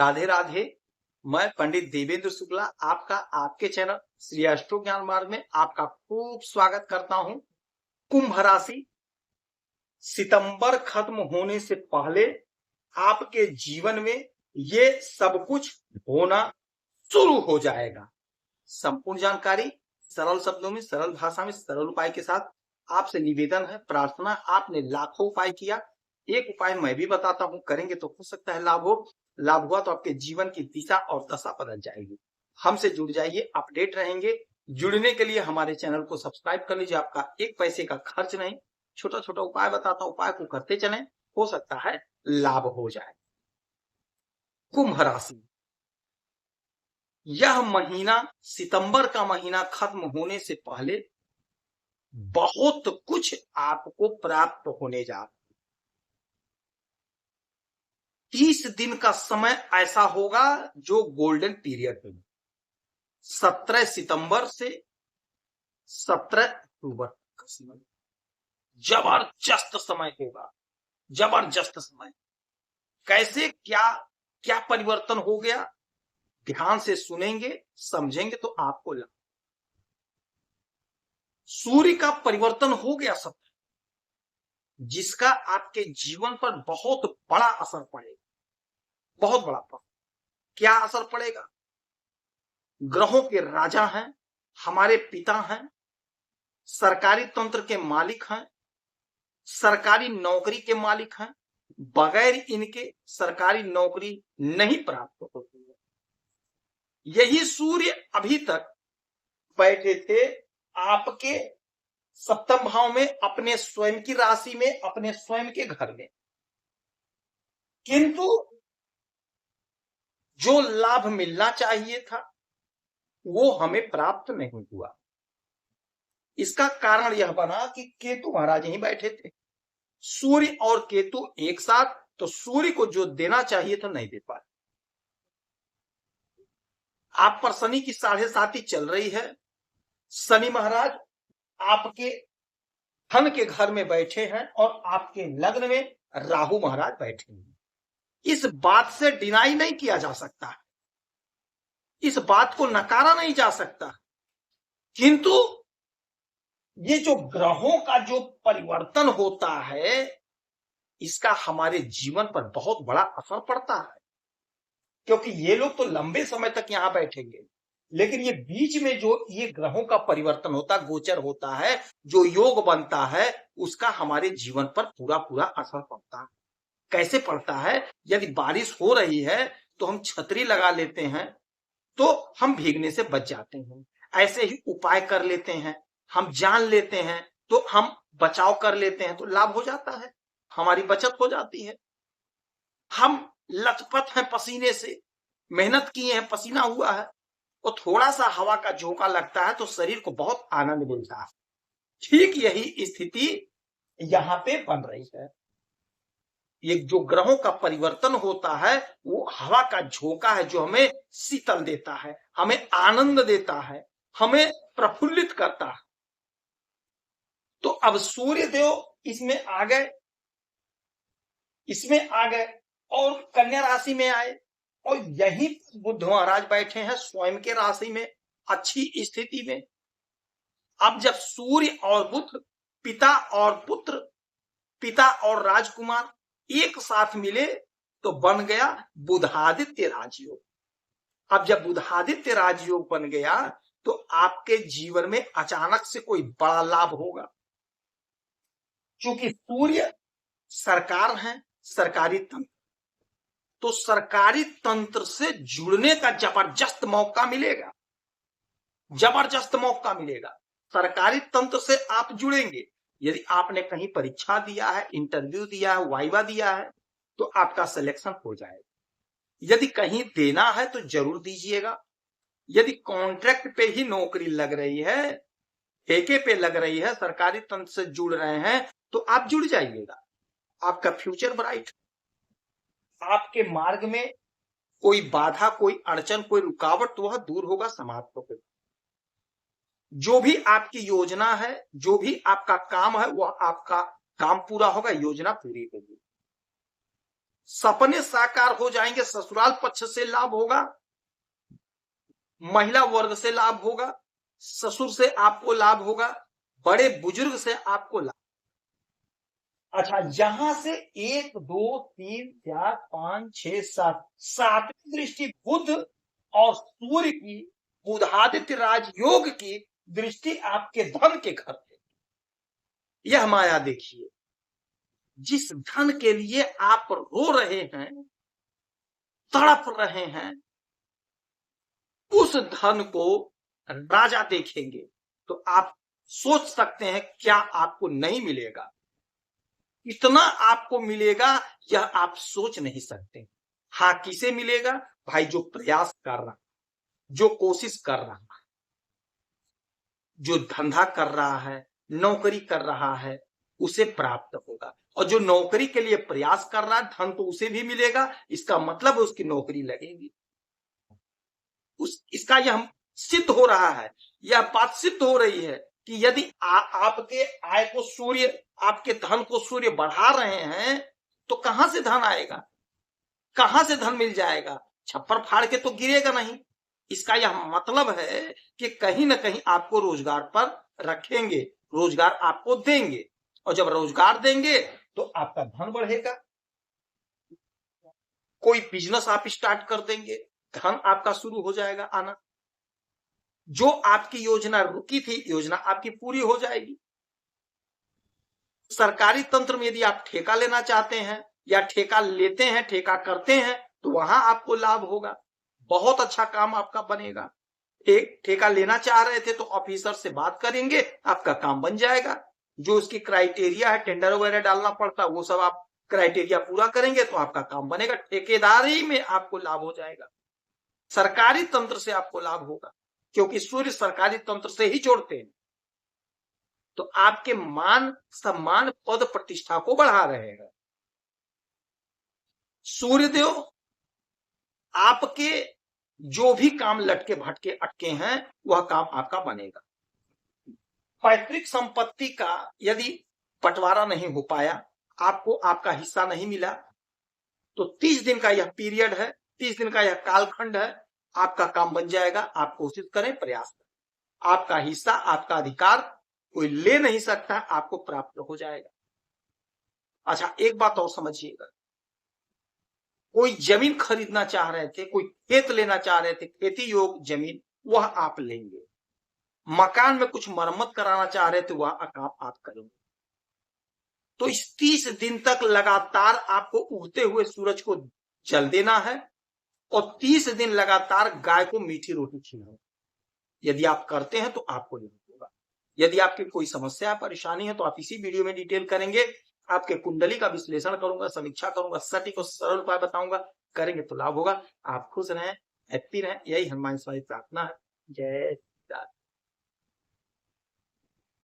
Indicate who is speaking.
Speaker 1: राधे राधे। मैं पंडित देवेंद्र शुक्ला आपका आपके चैनल श्री अष्टो ज्ञान मार्ग में आपका खूब स्वागत करता हूं। कुंभ राशि, सितंबर खत्म होने से पहले आपके जीवन में ये सब कुछ होना शुरू हो जाएगा। संपूर्ण जानकारी सरल शब्दों में, सरल भाषा में, सरल उपाय के साथ आपसे निवेदन है, प्रार्थना। आपने लाखों उपाय किया, एक उपाय मैं भी बताता हूं, करेंगे तो हो सकता है लाभ हो। लाभ हुआ तो आपके जीवन की दिशा और दशा बदल जाएगी। हमसे जुड़ जाइए, अपडेट रहेंगे। जुड़ने के लिए हमारे चैनल को सब्सक्राइब कर लीजिए, आपका एक पैसे का खर्च नहीं। छोटा छोटा उपाय बताता हूं, उपाय को करते चलें, हो सकता है लाभ हो जाए। कुंभ राशि, यह महीना, सितंबर का महीना खत्म होने से पहले बहुत कुछ आपको प्राप्त होने जा रहा है। 30 दिन का समय ऐसा होगा जो गोल्डन पीरियड में 17 सितंबर से 17 अक्टूबर का समय जबरदस्त समय होगा। जबरदस्त समय। कैसे, क्या क्या परिवर्तन हो गया, ध्यान से सुनेंगे, समझेंगे तो आपको लग। सूर्य का परिवर्तन हो गया सब, जिसका आपके जीवन पर बहुत बड़ा असर पड़ेगा। बहुत बड़ा असर। क्या असर पड़ेगा? ग्रहों के राजा हैं, हमारे पिता हैं, सरकारी तंत्र के मालिक हैं, सरकारी नौकरी के मालिक हैं। बगैर इनके सरकारी नौकरी नहीं प्राप्त होती है। यही सूर्य अभी तक बैठे थे आपके सप्तम भाव में, अपने स्वयं की राशि में, अपने स्वयं के घर में, किंतु जो लाभ मिलना चाहिए था वो हमें प्राप्त नहीं हुआ। इसका कारण यह बना कि केतु महाराज यहीं बैठे थे। सूर्य और केतु एक साथ, तो सूर्य को जो देना चाहिए था नहीं दे पाए। आप पर शनि की 7.5 चल रही है। शनि महाराज आपके धन के घर में बैठे हैं और आपके लग्न में राहु महाराज बैठे हैं। इस बात से डिनाई नहीं किया जा सकता, इस बात को नकारा नहीं जा सकता, किंतु ये जो ग्रहों का जो परिवर्तन होता है, इसका हमारे जीवन पर बहुत बड़ा असर पड़ता है। क्योंकि ये लोग तो लंबे समय तक यहां बैठेंगे, लेकिन ये बीच में जो ये ग्रहों का परिवर्तन होता, गोचर होता है, जो योग बनता है, उसका हमारे जीवन पर पूरा पूरा असर पड़ता है। कैसे पड़ता है? यदि बारिश हो रही है तो हम छतरी लगा लेते हैं तो हम भीगने से बच जाते हैं। ऐसे ही उपाय कर लेते हैं, हम जान लेते हैं तो हम बचाव कर लेते हैं, तो लाभ हो जाता है, हमारी बचत हो जाती है। हम लथपथ हैं, पसीने से मेहनत किए हैं, पसीना हुआ है, और थोड़ा सा हवा का झोंका लगता है तो शरीर को बहुत आनंद मिलता है। ठीक यही स्थिति यहां पे बन रही है। ये जो ग्रहों का परिवर्तन होता है वो हवा का झोंका है, जो हमें शीतल देता है, हमें आनंद देता है, हमें प्रफुल्लित करता है। तो अब सूर्य देव इसमें आ गए, और कन्या राशि में आए, और यही बुध महाराज बैठे हैं स्वयं के राशि में, अच्छी स्थिति में। अब जब सूर्य और बुध, पिता और पुत्र, पिता और राजकुमार एक साथ मिले तो बन गया बुधादित्य राजयोग। अब जब बुधादित्य राजयोग बन गया तो आपके जीवन में अचानक से कोई बड़ा लाभ होगा। क्योंकि सूर्य सरकार है, सरकारी तंत्र, तो सरकारी तंत्र से जुड़ने का जबरदस्त मौका मिलेगा। जबरदस्त मौका मिलेगा। सरकारी तंत्र से आप जुड़ेंगे। यदि आपने कहीं परीक्षा दिया है, इंटरव्यू दिया है, वाइवा दिया है, तो आपका सिलेक्शन हो जाएगा। यदि कहीं देना है तो जरूर दीजिएगा। यदि कॉन्ट्रैक्ट पे ही नौकरी लग रही है, ठेके पे लग रही है, सरकारी तंत्र से जुड़ रहे हैं, तो आप जुड़ जाइएगा। आपका फ्यूचर ब्राइट। आपके मार्ग में कोई बाधा, कोई अड़चन, कोई रुकावट, तो वह दूर होगा, समाप्त होगा। जो भी आपकी योजना है, जो भी आपका काम है, वह आपका काम पूरा होगा, योजना पूरी होगी। सपने साकार हो जाएंगे, ससुराल पक्ष से लाभ होगा, महिला वर्ग से लाभ होगा, ससुर से आपको लाभ होगा, बड़े बुजुर्ग से आपको लाभ। अच्छा, यहां से 1 2 3 4 5 6 7 सातवीं दृष्टि बुध और सूर्य की, बुधादित्य राजयोग की दृष्टि आपके धन के घर पे। यह माया देखिए, जिस धन के लिए आप रो रहे हैं, तड़प रहे हैं, उस धन को राजा देखेंगे तो आप सोच सकते हैं क्या आपको नहीं मिलेगा। इतना आपको मिलेगा यह आप सोच नहीं सकते। हाँ, किसे मिलेगा? भाई जो प्रयास कर रहा, जो कोशिश कर रहा, जो धंधा कर रहा है, नौकरी कर रहा है, उसे प्राप्त होगा। और जो नौकरी के लिए प्रयास कर रहा है, धन तो उसे भी मिलेगा, इसका मतलब उसकी नौकरी लगेगी। इसका यह सिद्ध हो रहा है, यह बात सिद्ध हो रही है कि यदि आपके आय को सूर्य, आपके धन को सूर्य बढ़ा रहे हैं तो कहां से धन आएगा, कहां से धन मिल जाएगा? छप्पर फाड़ के तो गिरेगा नहीं। इसका यह मतलब है कि कहीं ना कहीं आपको रोजगार पर रखेंगे, रोजगार आपको देंगे, और जब रोजगार देंगे तो आपका धन बढ़ेगा। कोई बिजनेस आप स्टार्ट कर देंगे, धन आपका शुरू हो जाएगा आना। जो आपकी योजना रुकी थी, योजना आपकी पूरी हो जाएगी। सरकारी तंत्र में यदि आप ठेका लेना चाहते हैं या ठेका लेते हैं, ठेका करते हैं, तो वहां आपको लाभ होगा, बहुत अच्छा काम आपका बनेगा। ठेका लेना चाह रहे थे तो ऑफिसर से बात करेंगे, आपका काम बन जाएगा। जो उसकी क्राइटेरिया है, टेंडर वगैरह डालना पड़ता है, वो सब आप क्राइटेरिया पूरा करेंगे तो आपका काम बनेगा। ठेकेदारी में आपको लाभ हो जाएगा, सरकारी तंत्र से आपको लाभ होगा, क्योंकि सूर्य सरकारी तंत्र से ही जोड़ते हैं। तो आपके मान सम्मान पद प्रतिष्ठा को बढ़ा रहे हैं। सूर्यदेव आपके जो भी काम लटके भटके अटके हैं, वह काम आपका बनेगा। पैतृक संपत्ति का यदि बंटवारा नहीं हो पाया, आपको आपका हिस्सा नहीं मिला, तो 30 दिन का यह पीरियड है, 30 दिन का यह कालखंड है, आपका काम बन जाएगा। आप कोशिश करें, प्रयास करें, आपका हिस्सा, आपका अधिकार कोई ले नहीं सकता, आपको प्राप्त हो जाएगा। अच्छा, एक बात और समझिएगा, कोई जमीन खरीदना चाह रहे थे, कोई खेत लेना चाह रहे थे, खेती योग जमीन, वह आप लेंगे। मकान में कुछ मरम्मत कराना चाह रहे थे, वह काम आप करेंगे। तो इस 30 दिन तक लगातार आपको उगते हुए सूरज को जल देना है और 30 दिन लगातार गाय को मीठी रोटी खिलाओ। यदि आप करते हैं तो आपको नहीं होगा। यदि आपकी कोई समस्या परेशानी है तो आप इसी वीडियो में डिटेल करेंगे, आपके कुंडली का विश्लेषण करूंगा, समीक्षा करूंगा, सटीक और सरल उपाय बताऊंगा। करेंगे तो लाभ होगा। आप खुश रहें, हैप्पी रहें, यही हनुमान स्वामी प्रार्थना है। जय